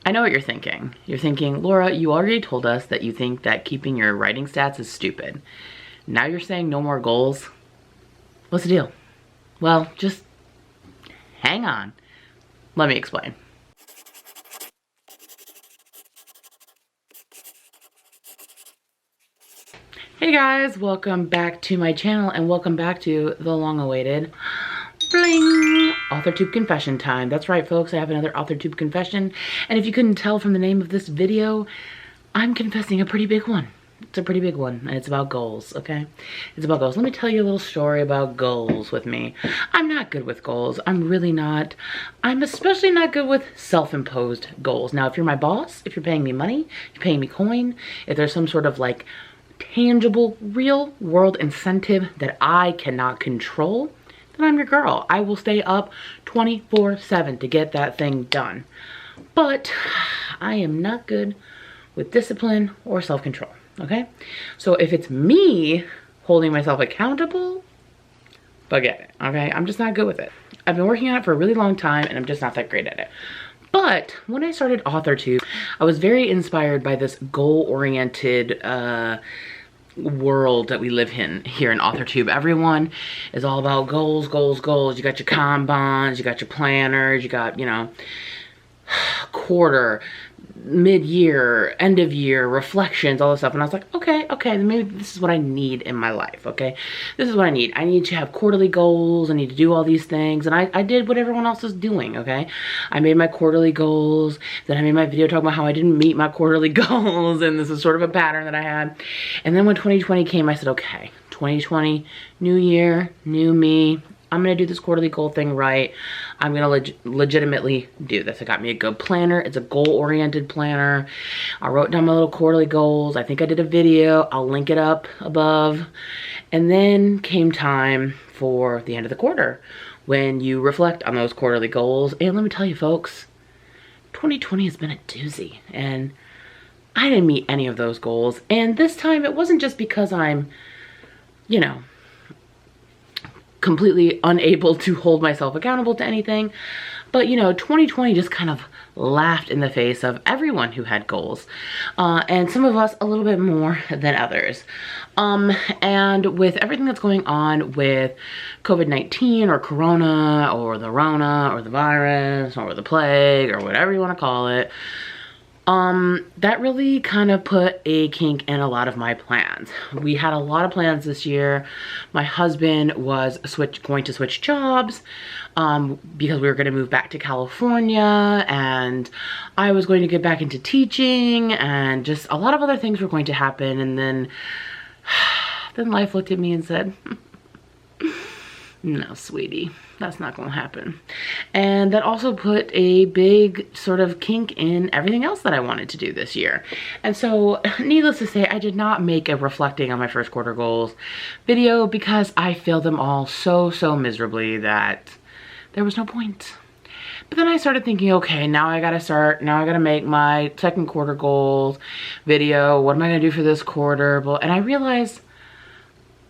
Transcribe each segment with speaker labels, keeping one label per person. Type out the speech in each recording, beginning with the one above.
Speaker 1: I know what you're thinking. You're thinking, Laura, you already told us that you think that keeping your writing stats is stupid. Now you're saying no more goals? What's the deal? Well, just hang on. Let me explain. Hey guys, welcome back to my channel and welcome back to the long-awaited bling AuthorTube confession time. That's right, folks, I have another AuthorTube confession, and if you couldn't tell from the name of this video, I'm confessing a pretty big one. It's a pretty big one, and it's about goals, okay? It's about goals. Let me tell you a little story about goals with me. I'm not good with goals. I'm really not. I'm especially not good with self-imposed goals. Now, if you're my boss, if you're paying me money, you're paying me coin, if there's some sort of like tangible, real world incentive that I cannot control, then I'm your girl. I will stay up 24/7 to get that thing done. But I am not good with discipline or self-control, okay? So if it's me holding myself accountable, forget it, okay? I'm just not good with it. I've been working on it for a really long time and I'm just not that great at it. But when I started AuthorTube, I was very inspired by this goal-oriented world that we live in here in AuthorTube. Everyone is all about goals, goals, goals. You got your Kanbans, you got your planners, you got, you know, quarter, mid-year, end of year, reflections, all this stuff. And I was like, okay, maybe this is what I need in my life, okay? This is what I need. I need to have quarterly goals. I need to do all these things. And I did what everyone else is doing, okay? I made my quarterly goals. Then I made my video talking about how I didn't meet my quarterly goals. And this is sort of a pattern that I had. And then when 2020 came, I said, okay, 2020, new year, new me. I'm gonna do this quarterly goal thing right. I'm gonna legitimately do this. I got me a good planner. It's a goal-oriented planner. I wrote down my little quarterly goals. I think I did a video. I'll link it up above. And then came time for the end of the quarter when you reflect on those quarterly goals. And let me tell you, folks, 2020 has been a doozy. And I didn't meet any of those goals. And this time, it wasn't just because I'm, you know, completely unable to hold myself accountable to anything. But, you know, 2020 just kind of laughed in the face of everyone who had goals. And some of us a little bit more than others. And with everything that's going on with COVID-19 or Corona or the Rona or the virus or the plague or whatever you want to call it, that really kind of put a kink in a lot of my plans. We had a lot of plans this year. My husband was going to switch jobs because we were going to move back to California, and I was going to get back into teaching, and just a lot of other things were going to happen. And then life looked at me and said, no, sweetie, that's not gonna happen. And that also put a big sort of kink in everything else that I wanted to do this year. And so, needless to say, I did not make a reflecting on my first quarter goals video because I failed them all so miserably that there was no point. But then I started thinking, okay, now I gotta make my second quarter goals video. What am I gonna do for this quarter? And I realized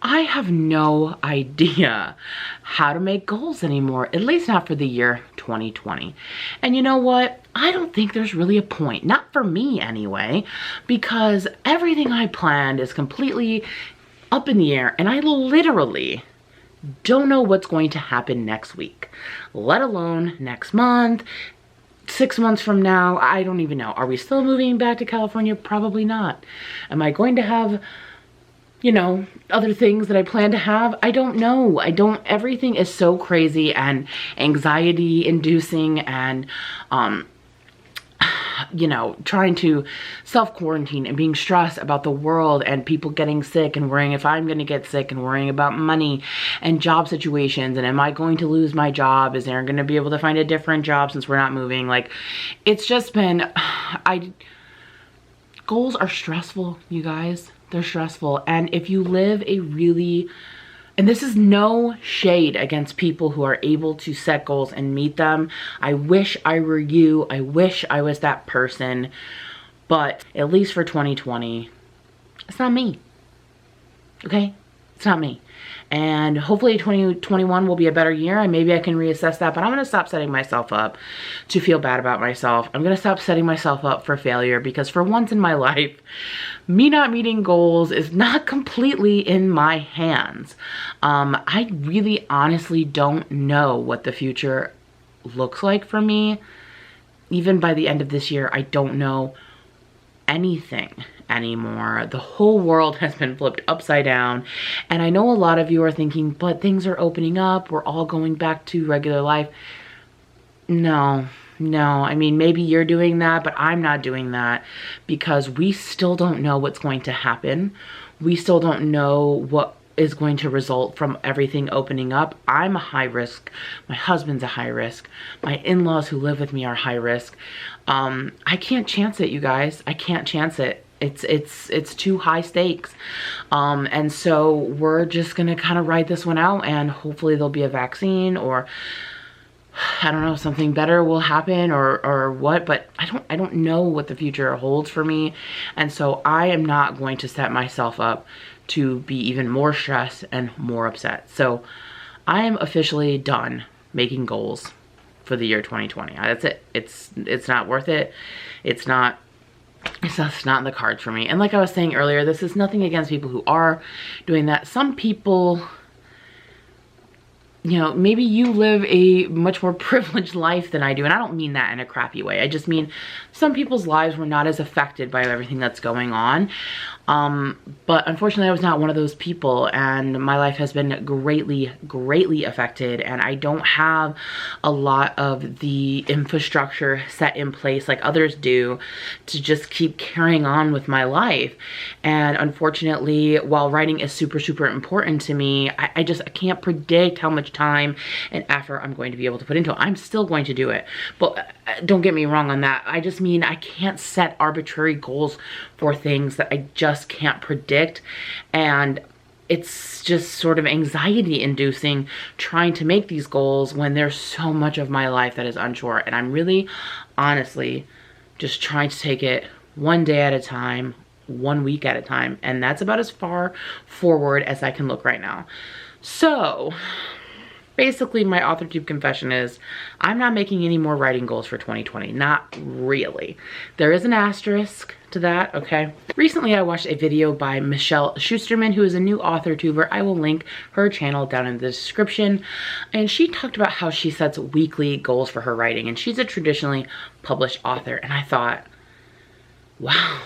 Speaker 1: I have no idea how to make goals anymore, at least not for the year 2020. And you know what? I don't think there's really a point, not for me anyway, because everything I planned is completely up in the air, and I literally don't know what's going to happen next week, let alone next month, 6 months from now. I don't even know. Are we still moving back to California? Probably not. Am I going to have, you know, other things that I plan to have? I don't know. Everything is so crazy and anxiety inducing, and, you know, trying to self-quarantine and being stressed about the world and people getting sick and worrying if I'm going to get sick and worrying about money and job situations. And am I going to lose my job? Is Aaron going to be able to find a different job since we're not moving? Like, it's just been, goals are stressful, you guys. They're stressful. And if you live a really, and this is no shade against people who are able to set goals and meet them. I wish I were you. I wish I was that person. But at least for 2020, it's not me. Okay? It's not me. And hopefully 2021 will be a better year, and maybe I can reassess that, but I'm gonna stop setting myself up to feel bad about myself. I'm gonna stop setting myself up for failure, because for once in my life, me not meeting goals is not completely in my hands. I really honestly don't know what the future looks like for me. Even by the end of this year, I don't know anything anymore. The whole world has been flipped upside down, and I know a lot of you are thinking, but things are opening up, we're all going back to regular life. No, I mean, maybe you're doing that, but I'm not doing that, because we still don't know what's going to happen. We still don't know what is going to result from everything opening up. I'm a high risk. My husband's a high risk. My in-laws who live with me are high risk. I can't chance it, you guys. I can't chance it. It's too high stakes. And so we're just gonna kind of ride this one out, and hopefully there'll be a vaccine, or I don't know, something better will happen, or what, but I don't know what the future holds for me. And so I am not going to set myself up to be even more stressed and more upset. So I am officially done making goals for the year 2020. That's it. It's not worth it. It's just not in the cards for me. And like I was saying earlier, this is nothing against people who are doing that. Some people, you know, maybe you live a much more privileged life than I do. And I don't mean that in a crappy way. I just mean some people's lives were not as affected by everything that's going on. But unfortunately I was not one of those people, and my life has been greatly affected, and I don't have a lot of the infrastructure set in place like others do to just keep carrying on with my life. And unfortunately, while writing is super important to me, I can't predict how much time and effort I'm going to be able to put into it. I'm still going to do it, but don't get me wrong on that. I just mean I can't set arbitrary goals for things that I just can't predict, and it's just sort of anxiety inducing trying to make these goals when there's so much of my life that is unsure. And I'm really honestly just trying to take it one day at a time, 1 week at a time, and that's about as far forward as I can look right now. So basically my AuthorTube confession is I'm not making any more writing goals for 2020. Not really. There is an asterisk to that, okay? Recently I watched a video by Michelle Schusterman, who is a new AuthorTuber. I will link her channel down in the description. And she talked about how she sets weekly goals for her writing, and she's a traditionally published author. And I thought, wow,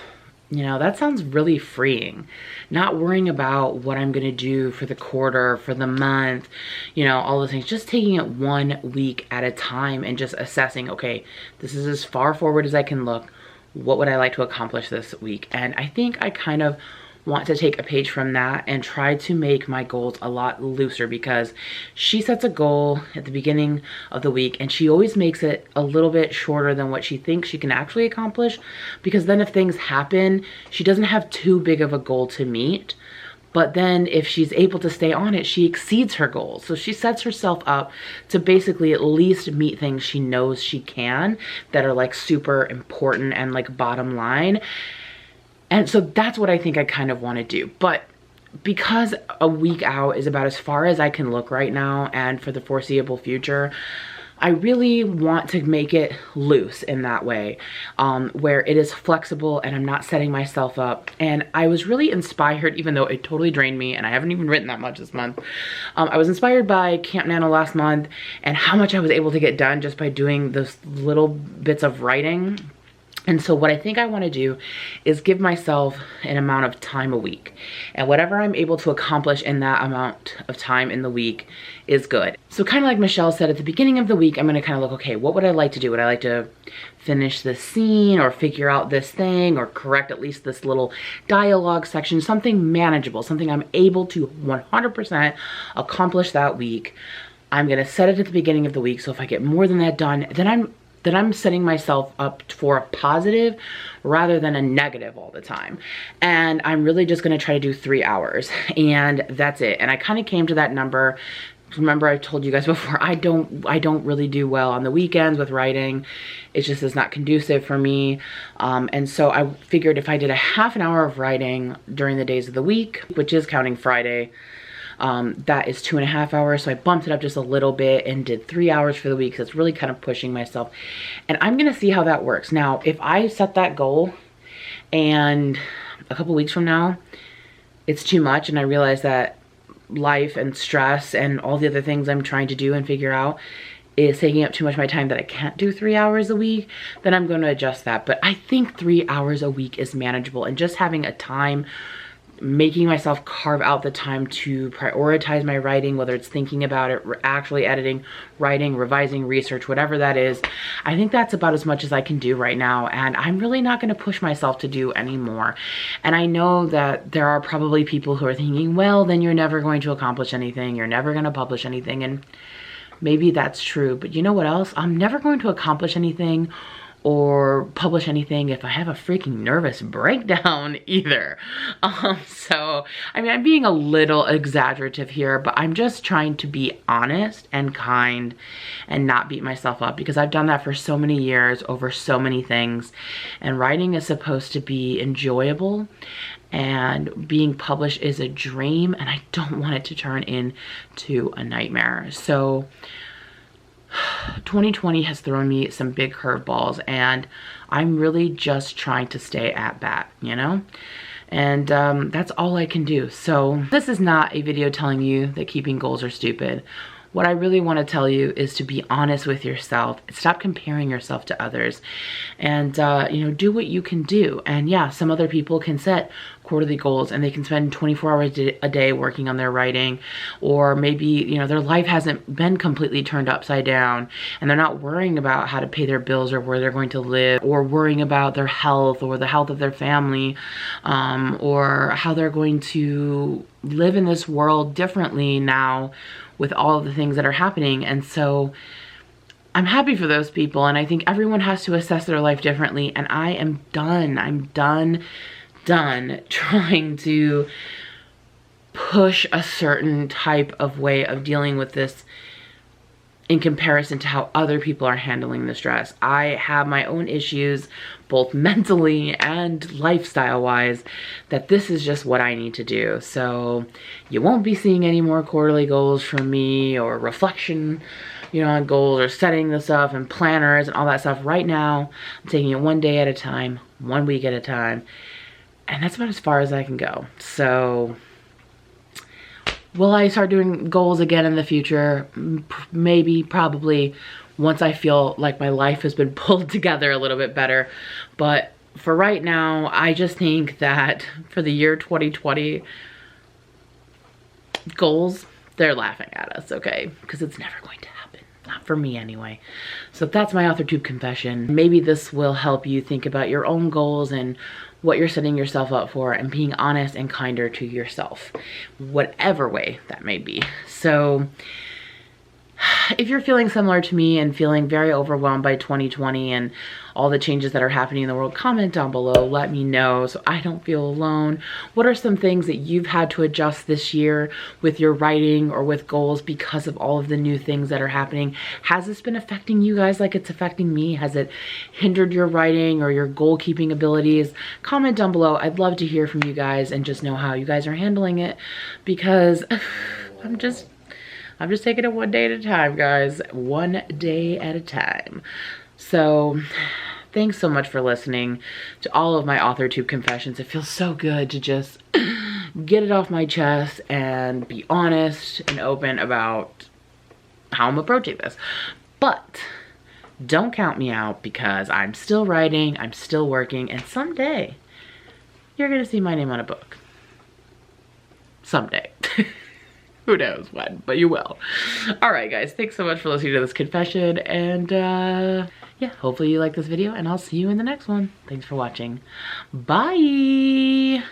Speaker 1: you know, that sounds really freeing. Not worrying about what I'm gonna do for the quarter, for the month, you know, all those things. Just taking it 1 week at a time and just assessing, okay, this is as far forward as I can look. What would I like to accomplish this week? And I think I kind of want to take a page from that and try to make my goals a lot looser, because she sets a goal at the beginning of the week and she always makes it a little bit shorter than what she thinks she can actually accomplish, because then if things happen, she doesn't have too big of a goal to meet. But then if she's able to stay on it, she exceeds her goals. So she sets herself up to basically at least meet things she knows she can that are like super important and like bottom line. And so that's what I think I kind of want to do. But because a week out is about as far as I can look right now and for the foreseeable future, I really want to make it loose in that way, where it is flexible and I'm not setting myself up. And I was really inspired, even though it totally drained me and I haven't even written that much this month. I was inspired by Camp Nano last month and how much I was able to get done just by doing those little bits of writing. And so what I think I want to do is give myself an amount of time a week. And whatever I'm able to accomplish in that amount of time in the week is good. So kind of like Michelle said, at the beginning of the week, I'm going to kind of look, okay, what would I like to do? Would I like to finish this scene or figure out this thing or correct at least this little dialogue section? Something manageable, something I'm able to 100% accomplish that week. I'm going to set it at the beginning of the week. So if I get more than that done, then I'm setting myself up for a positive rather than a negative all the time. And I'm really just gonna try to do 3 hours and that's it. And I kind of came to that number remember I told you guys before, I don't really do well on the weekends with writing. It just is not conducive for me. And so I figured if I did a half an hour of writing during the days of the week, which is counting Friday, that is 2.5 hours. So I bumped it up just a little bit and did 3 hours for the week. So it's really kind of pushing myself. And I'm gonna see how that works. Now, if I set that goal and a couple weeks from now, it's too much and I realize that life and stress and all the other things I'm trying to do and figure out is taking up too much of my time that I can't do 3 hours a week, then I'm going to adjust that. But I think 3 hours a week is manageable, and just having a time, making myself carve out the time to prioritize my writing, whether it's thinking about it, actually editing, writing, revising, research, whatever that is, I think that's about as much as I can do right now. And I'm really not going to push myself to do any more. And I know that there are probably people who are thinking, well, then you're never going to accomplish anything. You're never going to publish anything. And maybe that's true. But you know what else? I'm never going to accomplish anything or publish anything if I have a freaking nervous breakdown either. So, I mean, I'm being a little exaggerative here, but I'm just trying to be honest and kind and not beat myself up, because I've done that for so many years over so many things. And writing is supposed to be enjoyable, and being published is a dream, and I don't want it to turn into a nightmare. So 2020 has thrown me some big curveballs, and I'm really just trying to stay at bat, you know? And that's all I can do. So this is not a video telling you that keeping goals are stupid. What I really want to tell you is to be honest with yourself. Stop comparing yourself to others, and you know, do what you can do. And yeah, some other people can set quarterly goals and they can spend 24 hours a day working on their writing, or maybe, you know, their life hasn't been completely turned upside down and they're not worrying about how to pay their bills or where they're going to live, or worrying about their health or the health of their family, or how they're going to live in this world differently now with all of the things that are happening. And so I'm happy for those people, and I think everyone has to assess their life differently. And I am done. I'm done trying to push a certain type of way of dealing with this in comparison to how other people are handling the stress. I have my own issues, both mentally and lifestyle wise, that this is just what I need to do. So you won't be seeing any more quarterly goals from me, or reflection, you know, on goals, or setting this up and planners and all that stuff. Right now, I'm taking it one day at a time, 1 week at a time. And that's about as far as I can go. So will I start doing goals again in the future? Maybe, probably, once I feel like my life has been pulled together a little bit better. But for right now, I just think that for the year 2020, goals, they're laughing at us, okay? Because it's never going to happen. Not for me anyway. So that's my AuthorTube confession. Maybe this will help you think about your own goals and what you're setting yourself up for, and being honest and kinder to yourself, whatever way that may be. So if you're feeling similar to me and feeling very overwhelmed by 2020 and all the changes that are happening in the world, comment down below, let me know so I don't feel alone. What are some things that you've had to adjust this year with your writing or with goals because of all of the new things that are happening? Has this been affecting you guys like it's affecting me? Has it hindered your writing or your goal keeping abilities? Comment down below. I'd love to hear from you guys and just know how you guys are handling it, because I'm just taking it one day at a time, guys. One day at a time. So thanks so much for listening to all of my AuthorTube confessions. It feels so good to just get it off my chest and be honest and open about how I'm approaching this. But don't count me out, because I'm still writing, I'm still working, and someday you're gonna see my name on a book. Someday. Who knows when, but you will. All right, guys, thanks so much for listening to this confession, and yeah, hopefully you like this video, and I'll see you in the next one. Thanks for watching. Bye.